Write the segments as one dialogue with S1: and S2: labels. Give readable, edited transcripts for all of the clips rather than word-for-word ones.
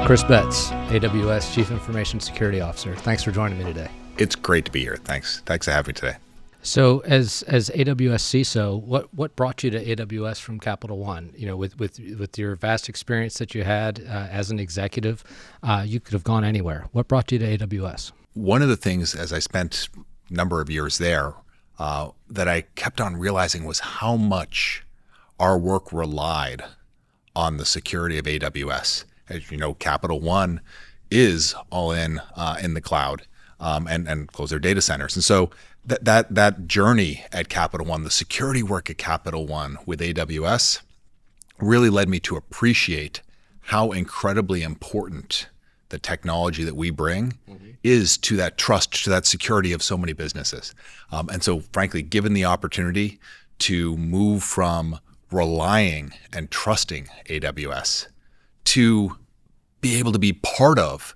S1: Chris Betz, AWS Chief Information Security Officer. Thanks for joining me today.
S2: It's great to be here. Thanks for having me today.
S1: So, as AWS CISO, what brought you to AWS from Capital One? You know, with your vast experience that you had as an executive, you could have gone anywhere. What brought you to AWS?
S2: One of the things, as I spent a number of years there, that I kept on realizing was how much our work relied on the security of AWS. As you know, Capital One is all in the cloud and close their data centers. And so that journey at Capital One, the security work at Capital One with AWS really led me to appreciate how incredibly important the technology that we bring is to that trust, to that security of so many businesses. And so frankly, given the opportunity to move from relying and trusting AWS to be able to be part of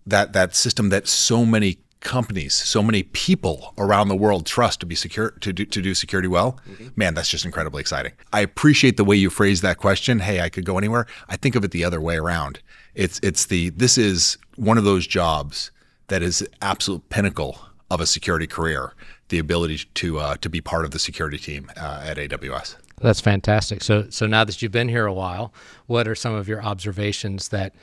S2: that system that so many companies, so many people around the world trust to be secure, to do security well, man, that's just incredibly exciting. I appreciate the way you phrased that question. Hey, I could go anywhere. I think of it the other way around. This is one of those jobs that is the absolute pinnacle of a security career, the ability to be part of the security team at AWS.
S1: That's fantastic. So now that you've been here a while, what are some of your observations that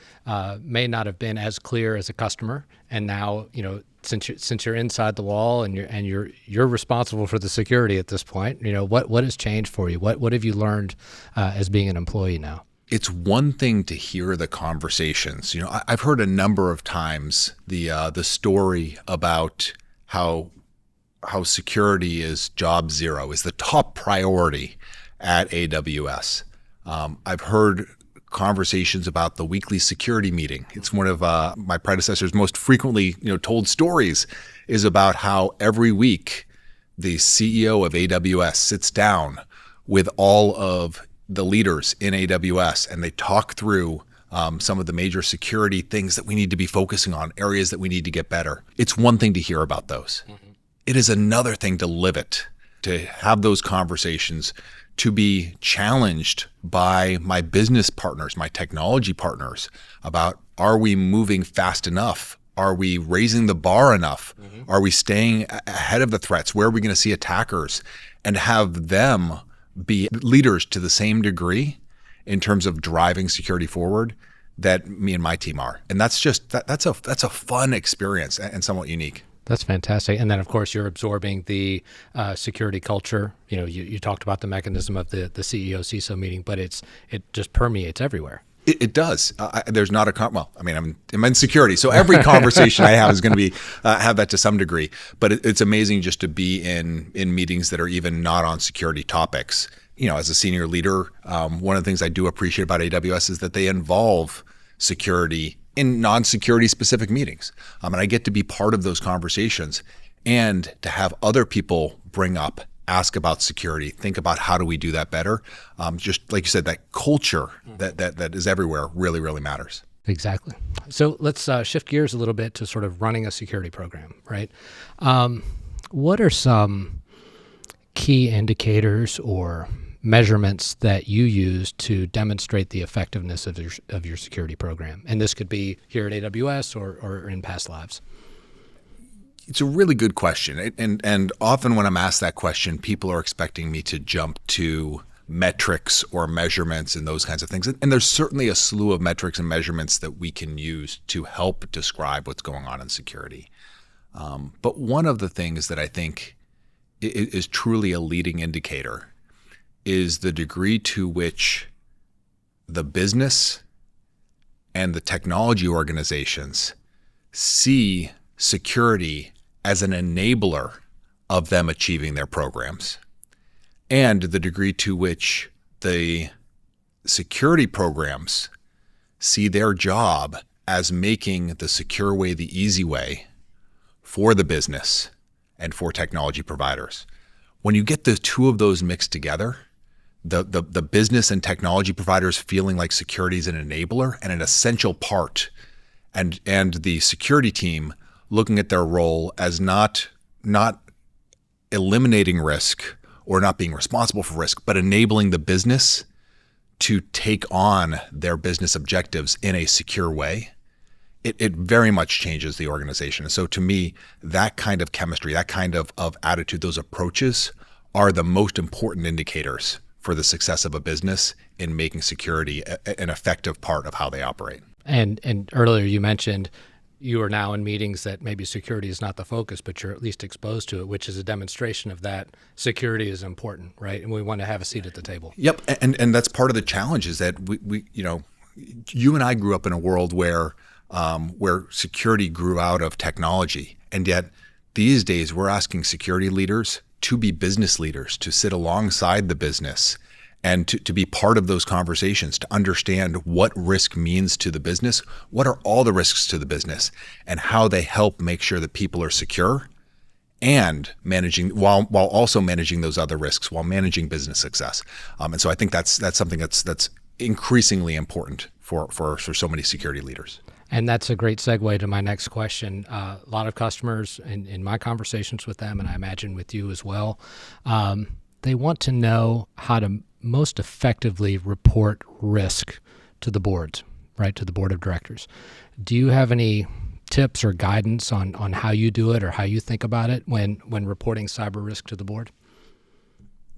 S1: may not have been as clear as a customer, and now, you know, since you're inside the wall and you're responsible for the security at this point, you know, what has changed for you? What have you learned as being an employee now?
S2: It's one thing to hear the conversations. You know, I've heard a number of times the story about how security is job zero, is the top priority at AWS. I've heard conversations about the weekly security meeting. It's one of my predecessors' most frequently, told stories, is about how every week the CEO of AWS sits down with all of the leaders in AWS and they talk through some of the major security things that we need to be focusing on, areas that we need to get better. It's one thing to hear about those. It is another thing to live it, to have those conversations, to be challenged by my business partners, my technology partners, about, are we moving fast enough? Are we raising the bar enough? Are we staying ahead of the threats? Where are we going to see attackers? And have them be leaders to the same degree in terms of driving security forward that me and my team are. And that's a fun experience and somewhat unique.
S1: That's fantastic. And then, of course, you're absorbing the security culture. You know, you talked about the mechanism of the CEO CISO meeting, but it just permeates everywhere.
S2: It does. There's not I'm in security, so every conversation I have is going to be have that to some degree. But it's amazing just to be in meetings that are even not on security topics. You know, as a senior leader, one of the things I do appreciate about AWS is that they involve security in non-security specific meetings. And I get to be part of those conversations and to have other people ask about security, think about how do we do that better. Just like you said, that culture that is everywhere really, really matters.
S1: Exactly. So let's shift gears a little bit to sort of running a security program, right? What are some key indicators or measurements that you use to demonstrate the effectiveness of your security program? And this could be here at AWS or in past lives.
S2: It's a really good question. And often when I'm asked that question, people are expecting me to jump to metrics or measurements and those kinds of things. And there's certainly a slew of metrics and measurements that we can use to help describe what's going on in security. But one of the things that I think is truly a leading indicator is the degree to which the business and the technology organizations see security as an enabler of them achieving their programs, and the degree to which the security programs see their job as making the secure way the easy way for the business and for technology providers. When you get the two of those mixed together, the business and technology providers feeling like security is an enabler and an essential part, and the security team looking at their role as not eliminating risk or not being responsible for risk, but enabling the business to take on their business objectives in a secure way, it very much changes the organization. And so to me, that kind of chemistry, that kind of attitude, those approaches are the most important indicators for the success of a business in making security an effective part of how they operate.
S1: And earlier you mentioned you are now in meetings that maybe security is not the focus, but you're at least exposed to it, which is a demonstration of that security is important, right? And we want to have a seat at the table.
S2: Yep, and that's part of the challenge is that we you and I grew up in a world where security grew out of technology, and yet these days we're asking security leaders to be business leaders, to sit alongside the business and to be part of those conversations, to understand what risk means to the business, what are all the risks to the business, and how they help make sure that people are secure and managing while also managing those other risks, while managing business success. And so I think that's something that's increasingly important for so many security leaders.
S1: And that's a great segue to my next question. A lot of customers in my conversations with them, and I imagine with you as well, they want to know how to most effectively report risk to the board, right, to the board of directors. Do you have any tips or guidance on how you do it or how you think about it when reporting cyber risk to the board?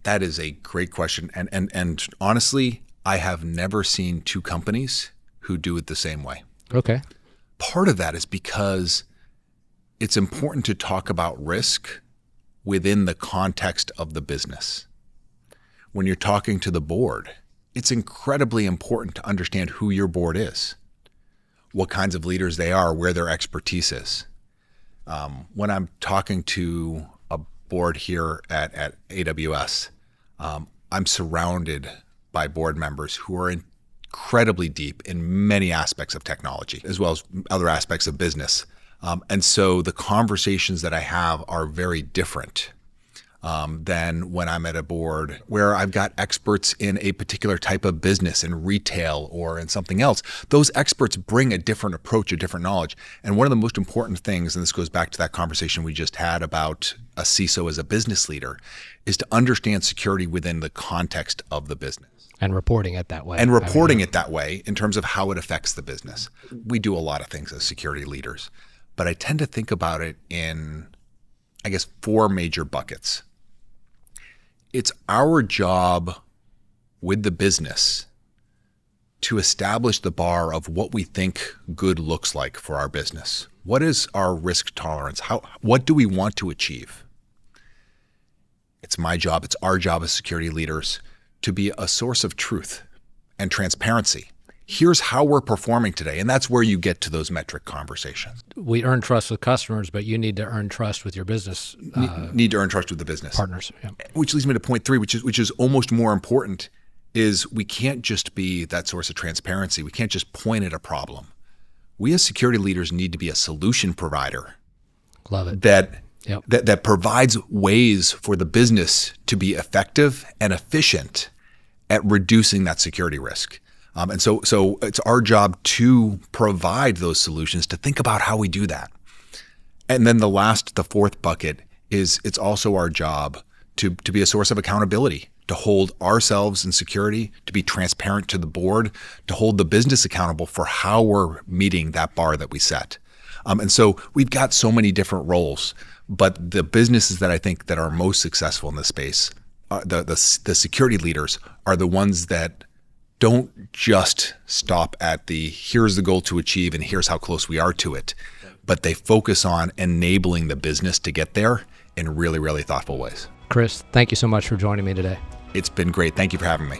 S2: That is a great question. And honestly, I have never seen two companies who do it the same way.
S1: Okay.
S2: Part of that is because it's important to talk about risk within the context of the business. When you're talking to the board, it's incredibly important to understand who your board is, what kinds of leaders they are, where their expertise is. When I'm talking to a board here at AWS, I'm surrounded by board members who are incredibly deep in many aspects of technology, as well as other aspects of business. And so the conversations that I have are very different than when I'm at a board where I've got experts in a particular type of business, in retail or in something else. Those experts bring a different approach, a different knowledge. And one of the most important things, and this goes back to that conversation we just had about a CISO as a business leader, is to understand security within the context of the business.
S1: And reporting it that way.
S2: And reporting it that way in terms of how it affects the business. We do a lot of things as security leaders, but I tend to think about it in, I guess, 4 major buckets. It's our job with the business to establish the bar of what we think good looks like for our business. What is our risk tolerance? What do we want to achieve? It's my job, it's our job as security leaders to be a source of truth and transparency. Here's how we're performing today. And that's where you get to those metric conversations.
S1: We earn trust with customers, but you need to earn trust with your business.
S2: Need to earn trust with the business.
S1: Partners. Yeah.
S2: Which leads me to point 3, which is almost more important, is we can't just be that source of transparency. We can't just point at a problem. We as security leaders need to be a solution provider.
S1: Love it.
S2: That provides ways for the business to be effective and efficient at reducing that security risk. And so it's our job to provide those solutions, to think about how we do that. And then the 4th bucket is it's also our job to be a source of accountability, to hold ourselves in security, to be transparent to the board, to hold the business accountable for how we're meeting that bar that we set. And so we've got so many different roles, but the businesses that I think that are most successful in this space, the security leaders, are the ones that don't just stop at here's the goal to achieve and here's how close we are to it, but they focus on enabling the business to get there in really, really thoughtful ways.
S1: Chris, thank you so much for joining me today.
S2: It's been great. Thank you for having me.